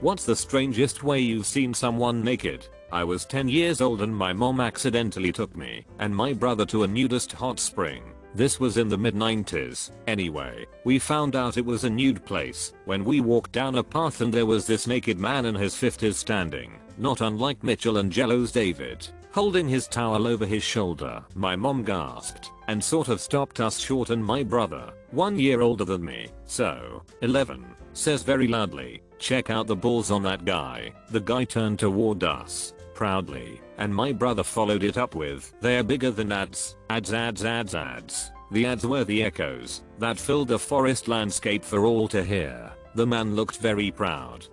What's the strangest way you've seen someone naked? I was 10 years old and my mom accidentally took me and my brother to a nudist hot spring. This was in the mid-90s. Anyway, we found out it was a nude place when we walked down a path and there was this naked man in his 50s standing, not unlike Mitchell and Jello's David, holding his towel over his shoulder. My mom gasped and sort of stopped us short, and my brother, 1 year older than me, so 11, says very loudly, "Check out the balls on that guy." The guy turned toward us proudly, and my brother followed it up with, "They're bigger than ads, ads, ads, ads, ads." The ads were the echoes that filled the forest landscape for all to hear. The man looked very proud.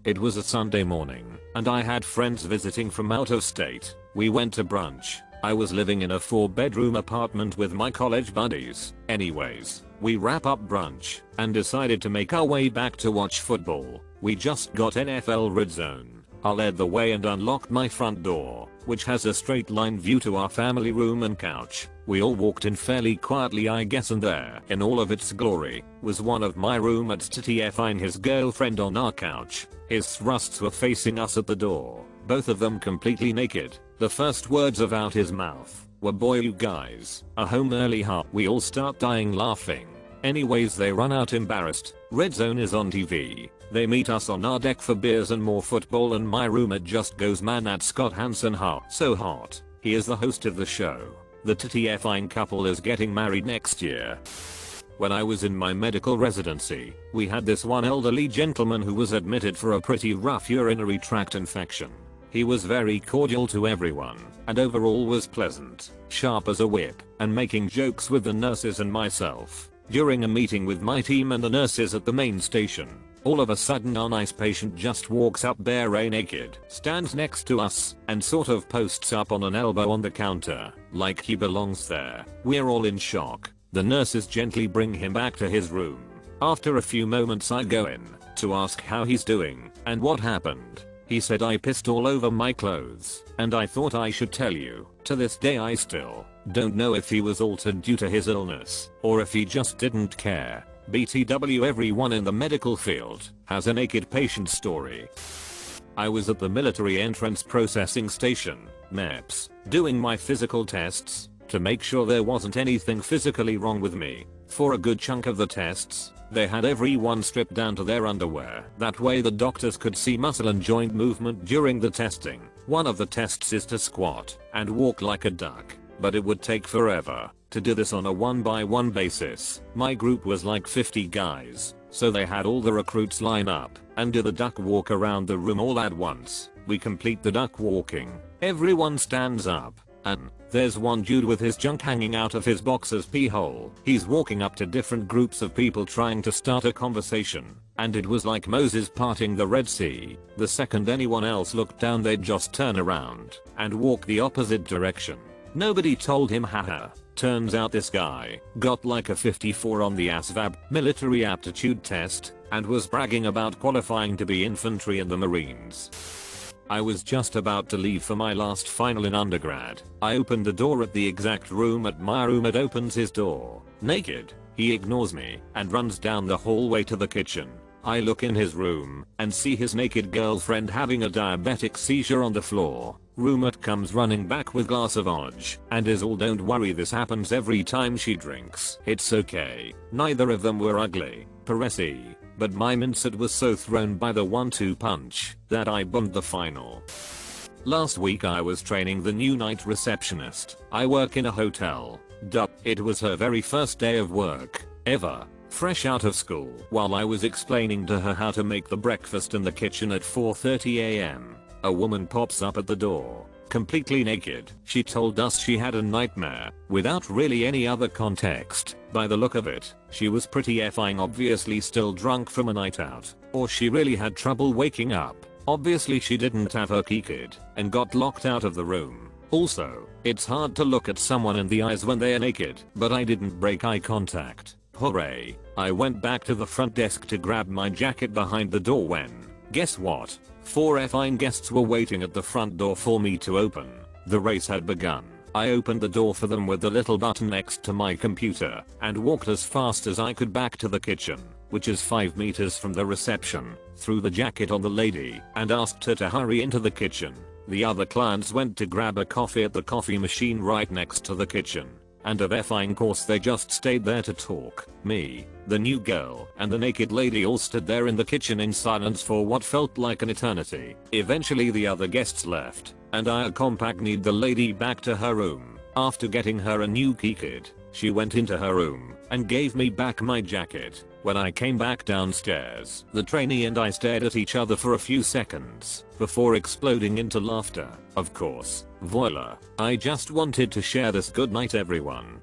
It was a Sunday morning, and I had friends visiting from out of state. We went to brunch. I was living in a 4-bedroom apartment with my college buddies. Anyways, we wrap up brunch and decided to make our way back to watch football. We just got NFL Red Zone. I led the way and unlocked my front door, which has a straight line view to our family room and couch. We all walked in fairly quietly, I guess, and there, in all of its glory, was one of my roommates TTFing his girlfriend on our couch. His thrusts were facing us at the door, both of them completely naked. The first words of out his mouth were, "Boy, you guys are home early, huh?" We all start dying laughing. Anyways, they run out embarrassed. Red Zone is on TV. They meet us on our deck for beers and more football, and my roommate just goes, "Man, that's Scott Hansen, huh? So hot." He is the host of the show. The TTFing couple is getting married next year. When I was in my medical residency, we had this one elderly gentleman who was admitted for a pretty rough urinary tract infection. He was very cordial to everyone, and overall was pleasant, sharp as a whip, and making jokes with the nurses and myself. During a meeting with my team and the nurses at the main station, all of a sudden our nice patient just walks up bare naked, stands next to us, and sort of posts up on an elbow on the counter, like he belongs there. We're all in shock. The nurses gently bring him back to his room. After a few moments I go in to ask how he's doing and what happened. He said, "I pissed all over my clothes, and I thought I should tell you." To this day I still don't know if he was altered due to his illness, or if he just didn't care. BTW, everyone in the medical field has a naked patient story. I was at the military entrance processing station, MEPS, doing my physical tests to make sure there wasn't anything physically wrong with me. For a good chunk of the tests, they had everyone stripped down to their underwear. That way the doctors could see muscle and joint movement during the testing. One of the tests is to squat and walk like a duck, but it would take forever to do this on a 1-by-1 basis. My group was like 50 guys, so they had all the recruits line up and do the duck walk around the room all at once. We complete the duck walking. Everyone stands up, and there's one dude with his junk hanging out of his boxer's pee hole. He's walking up to different groups of people trying to start a conversation, and it was like Moses parting the Red Sea. The second anyone else looked down, they'd just turn around and walk the opposite direction. Nobody told him, haha. Turns out this guy got like a 54 on the ASVAB military aptitude test and was bragging about qualifying to be infantry in the Marines. I was just about to leave for my last final in undergrad. I opened the door at the exact room at my roommate opens his door. Naked. He ignores me and runs down the hallway to the kitchen. I look in his room and see his naked girlfriend having a diabetic seizure on the floor. Roommate comes running back with glass of Oj and is all, "Don't worry, this happens every time she drinks. It's okay." Neither of them were ugly, Paresi, but my mindset was so thrown by the 1-2 punch that I bombed the final. Last week I was training the new night receptionist. I work in a hotel. It was her very first day of work ever, fresh out of school. While I was explaining to her how to make the breakfast in the kitchen at 4:30 AM, a woman pops up at the door, completely naked. She told us she had a nightmare, without really any other context. By the look of it, she was pretty effing obviously still drunk from a night out, or she really had trouble waking up. Obviously she didn't have her key card and got locked out of the room. Also, it's hard to look at someone in the eyes when they are naked, but I didn't break eye contact. Hooray. I went back to the front desk to grab my jacket behind the door when, guess what? 4 effing guests were waiting at the front door for me to open. The race had begun. I opened the door for them with the little button next to my computer and walked as fast as I could back to the kitchen, which is 5 meters from the reception. threw the jacket on the lady and asked her to hurry into the kitchen. The other clients went to grab a coffee at the coffee machine right next to the kitchen. And of effing course they just stayed there to talk. Me, the new girl, and the naked lady all stood there in the kitchen in silence for what felt like an eternity. Eventually the other guests left, and I accompanied the lady back to her room. After getting her a new keycard, she went into her room and gave me back my jacket. When I came back downstairs, the trainee and I stared at each other for a few seconds before exploding into laughter. Of course, voila, I just wanted to share this. Good night everyone.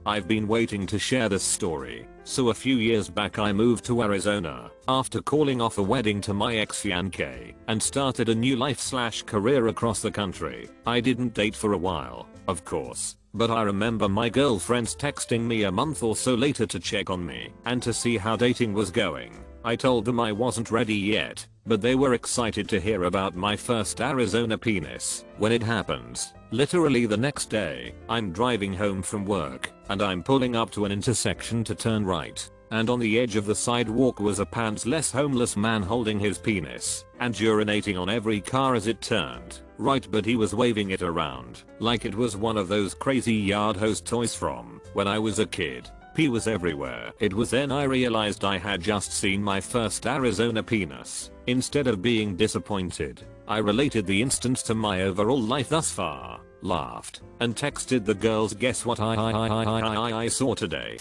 I've been waiting to share this story. So a few years back I moved to Arizona after calling off a wedding to my ex-fiancée and started a new life/career across the country. I didn't date for a while, of course, but I remember my girlfriends texting me a month or so later to check on me and to see how dating was going. I told them I wasn't ready yet, but they were excited to hear about my first Arizona penis. When it happens, literally the next day, I'm driving home from work and I'm pulling up to an intersection to turn right. And on the edge of the sidewalk was a pantsless homeless man holding his penis and urinating on every car as it turned right, but he was waving it around like it was one of those crazy yard hose toys from when I was a kid. Pee was everywhere. It was then I realized I had just seen my first Arizona penis. Instead of being disappointed, I related the instance to my overall life thus far, laughed, and texted the girls, guess what I saw today.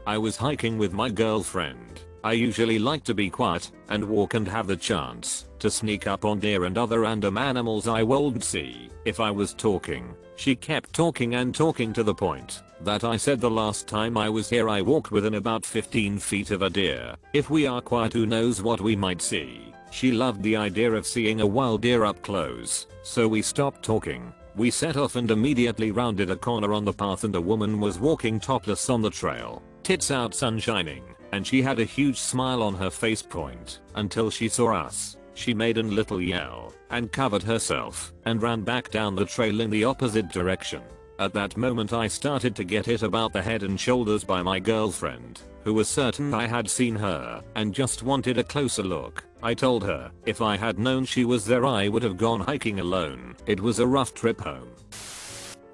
I was hiking with my girlfriend. I usually like to be quiet and walk and have the chance to sneak up on deer and other random animals I wouldn't see if I was talking. She kept talking and talking to the point that I said the last time I was here I walked within about 15 feet of a deer. If we are quiet, who knows what we might see. She loved the idea of seeing a wild deer up close, so we stopped talking. We set off and immediately rounded a corner on the path, and a woman was walking topless on the trail, tits out, sun shining, and she had a huge smile on her face point until she saw us. She made a little yell and covered herself and ran back down the trail in the opposite direction. At that moment I started to get hit about the head and shoulders by my girlfriend, who was certain I had seen her and just wanted a closer look. I told her if I had known she was there I would have gone hiking alone. It was a rough trip home.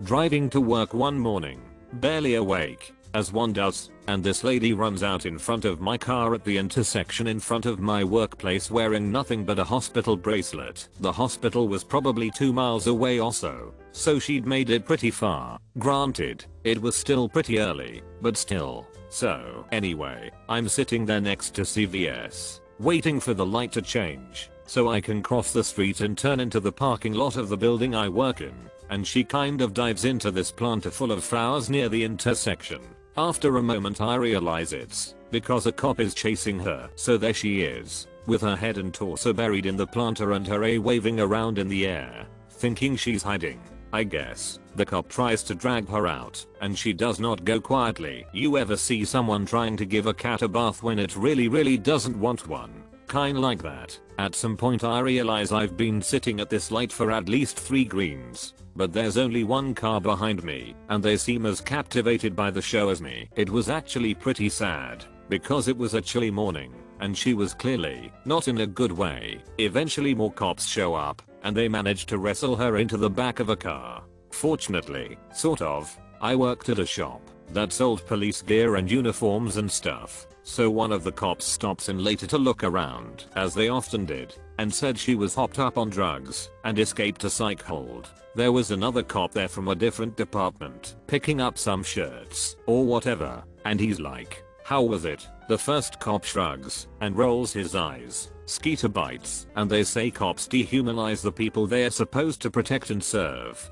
Driving to work one morning, barely awake, as one does, and this lady runs out in front of my car at the intersection in front of my workplace wearing nothing but a hospital bracelet. The hospital was probably 2 miles away or so she'd made it pretty far. Granted, it was still pretty early, but still. So anyway, I'm sitting there next to CVS, waiting for the light to change so I can cross the street and turn into the parking lot of the building I work in, and she kind of dives into this planter full of flowers near the intersection. After a moment I realize it's because a cop is chasing her. So there she is, with her head and torso buried in the planter and her A waving around in the air, thinking she's hiding. I guess the cop tries to drag her out and she does not go quietly. You ever see someone trying to give a cat a bath when it really doesn't want one? Kinda like that. At some point I realize I've been sitting at this light for at least 3 greens, but there's only one car behind me and they seem as captivated by the show as me. It was actually pretty sad because it was a chilly morning and she was clearly not in a good way. Eventually more cops show up and they manage to wrestle her into the back of a car. Fortunately, sort of, I worked at a shop that sold police gear and uniforms and stuff. So one of the cops stops in later to look around, as they often did, and said she was hopped up on drugs and escaped a psych hold. There was another cop there from a different department picking up some shirts or whatever, and he's like, "How was it?" The first cop shrugs and rolls his eyes. Skeeter bites, and they say cops dehumanize the people they're supposed to protect and serve.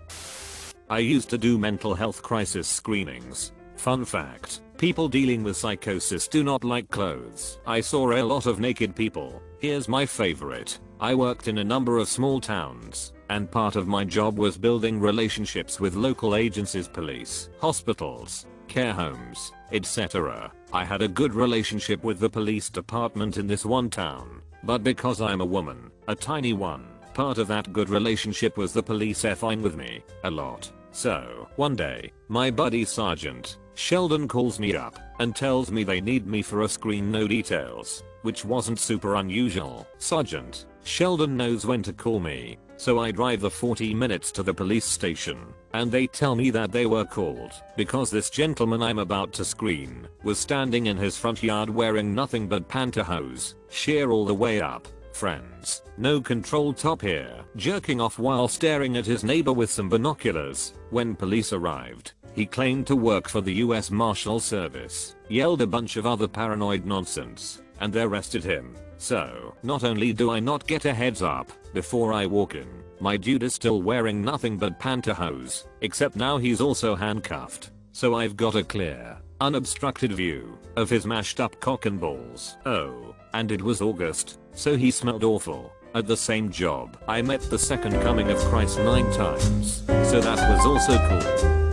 I used to do mental health crisis screenings. Fun fact, people dealing with psychosis do not like clothes. I saw a lot of naked people. Here's my favorite. I worked in a number of small towns, and part of my job was building relationships with local agencies, police, hospitals, care homes, etc. I had a good relationship with the police department in this one town, but because I'm a woman, a tiny one, part of that good relationship was the police effing with me a lot. So, one day, my buddy Sergeant Sheldon calls me up and tells me they need me for a screen. No details, which wasn't super unusual. Sergeant Sheldon knows when to call me, so I drive the 40 minutes to the police station, and they tell me that they were called because this gentleman I'm about to screen was standing in his front yard wearing nothing but pantyhose, sheer all the way up. Friends, no control top here, jerking off while staring at his neighbor with some binoculars. When police arrived, he claimed to work for the US Marshal Service, yelled a bunch of other paranoid nonsense, and they arrested him. So, not only do I not get a heads up before I walk in, my dude is still wearing nothing but pantyhose, except now he's also handcuffed. So I've got a clear, unobstructed view of his mashed up cock and balls. Oh, and it was August, so he smelled awful. At the same job, I met the second coming of Christ 9 times, so that was also cool.